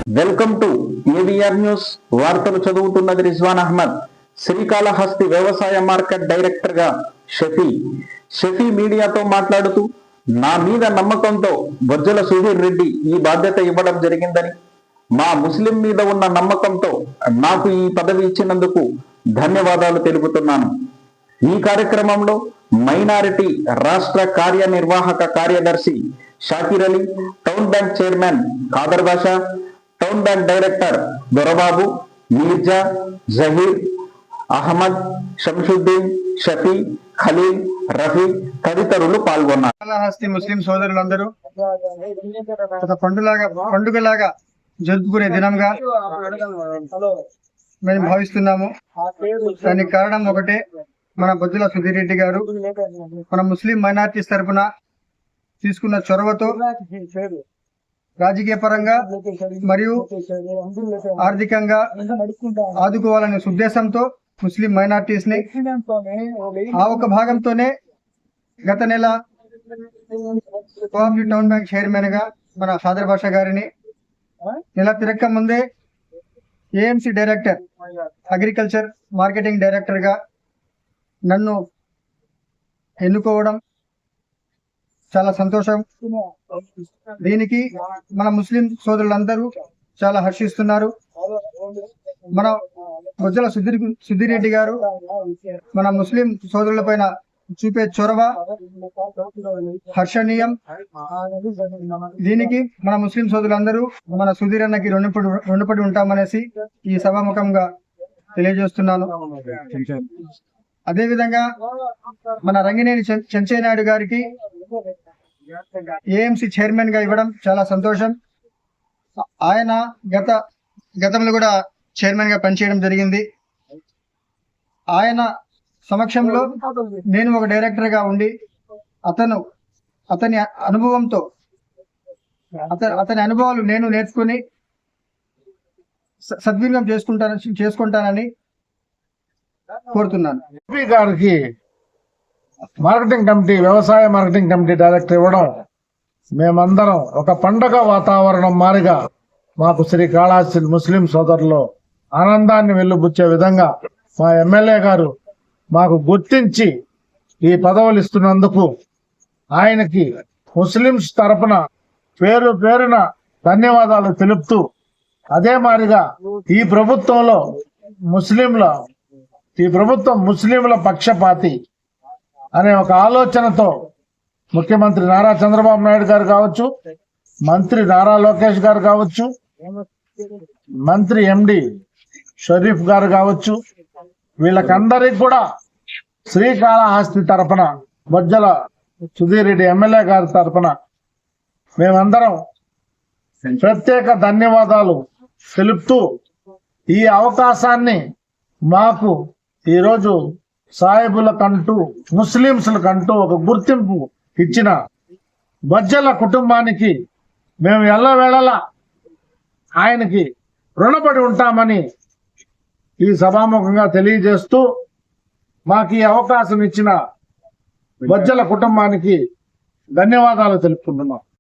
Welcome to AVR news. వార్తలు చదువుతున్నది రిజ్వాన్ అహ్మద్. శ్రీకాళహస్తి వ్యవసాయ మార్కెట్ డైరెక్టర్ గా షఫీ మీడియాతో మాట్లాడుతూ, నా మీద నమ్మకంతో బొజ్జల సుధీర్ రెడ్డి ఈ బాధ్యత ఇవ్వడం జరిగిందని, మా ముస్లిం మీద ఉన్న నమ్మకంతో నాకు ఈ పదవి ఇచ్చినందుకు ధన్యవాదాలు తెలుపుతున్నాను. ఈ కార్యక్రమంలో మైనారిటీ రాష్ట్ర కార్యనిర్వాహక కార్యదర్శి Shakir Ali, town bank chairman Khader Basha, town bank director Dorababu, Mirza, Zaheer, Ahmed, Shamshuddin, Shafi, Khaleel, Rafi తదితరులు పాల్గొన్నారు. శ్రీకాళహస్తి ముస్లిం సోదరులందరూ ఒక పండుగలాగా జరుపుకునే దినంగా మేము భావిస్తున్నాము. దానికి కారణం ఒకటే, మన బొజ్జల సుధీర్ రెడ్డి గారు మన ముస్లిం మైనారిటీస్ తరఫున తీసుకున్న చొరవతో రాజకీయ పరంగా మరియు ఆర్థికంగా ఆదుకోవాలనే ఉద్దేశంతో ముస్లిం మైనారిటీస్ ని ఆ ఒక భాగంతోనే గత నెల కోఆపరేటివ్ టౌన్ బ్యాంక్ చైర్మన్ గా మన ఖాదర్ బాషా గారిని, నెల తిరక్క ముందే AMC director, agriculture marketing director గా నన్ను ఎన్నుకోవడం చాలా సంతోషం. దీనికి మన ముస్లిం సోదరులందరూ చాలా హర్షిస్తున్నారు. మన బొజ్జల సుధీర్ రెడ్డి గారు మన ముస్లిం సోదరుల పైన చూపే చొరవ హర్షణీయం. దీనికి మన ముస్లిం సోదరులందరూ మన సుధీర్ అన్నకి రుణపడి ఉంటామనేసి ఈ సభాముఖంగా తెలియజేస్తున్నాను. అదేవిధంగా మన రంగినేని చెంచయ్య నాయుడు గారికి ఏఎంసీ చైర్మన్ గా ఇవ్వడం చాలా సంతోషం. ఆయన గతంలో కూడా చైర్మన్ గా పనిచేయడం జరిగింది. ఆయన సమక్షంలో నేను ఒక డైరెక్టర్ గా ఉండి అతని అనుభవంతో అతని అనుభవాలు నేను నేర్చుకుని సద్వినియోగం చేసుకుంటానని కోరుతున్నాను. గారికి మార్కెటింగ్ కమిటీ, వ్యవసాయ మార్కెటింగ్ కమిటీ డైరెక్టర్ ఇవ్వడం మేమందరం ఒక పండగ వాతావరణం మారిగా మాకు శ్రీకాళహస్తి ముస్లిం సోదరులు ఆనందాన్ని వెల్లుబుచ్చే విధంగా మా ఎమ్మెల్యే గారు మాకు గుర్తించి ఈ పదవులు ఇస్తున్నందుకు ఆయనకి ముస్లింస్ తరపున పేరున ధన్యవాదాలు తెలుపుతూ, అదే మాదిరిగా ఈ ప్రభుత్వం ముస్లింల పక్షపాతి అనే ఒక ఆలోచనతో ముఖ్యమంత్రి నారా చంద్రబాబు నాయుడు గారు కావచ్చు, మంత్రి నారా లోకేష్ గారు కావచ్చు, మంత్రి ఎండి షరీఫ్ గారు కావచ్చు, వీళ్ళకందరికి కూడా శ్రీకాళహస్తి తరపున బొజ్జల సుధీర్ రెడ్డి ఎమ్మెల్యే గారి తరపున మేమందరం ప్రత్యేక ధన్యవాదాలు తెలుపుతూ, ఈ అవకాశాన్ని మాకు ఈరోజు సాయిబులకంటూ, ముస్లింస్లకంటూ ఒక గుర్తింపు ఇచ్చిన బొజ్జల కుటుంబానికి మేము ఎల్లవేళలా ఆయనకి రుణపడి ఉంటామని ఈ సభాముఖంగా తెలియజేస్తూ, మాకు ఈ అవకాశం ఇచ్చిన బొజ్జల కుటుంబానికి ధన్యవాదాలు తెలుపుకుంటున్నాం.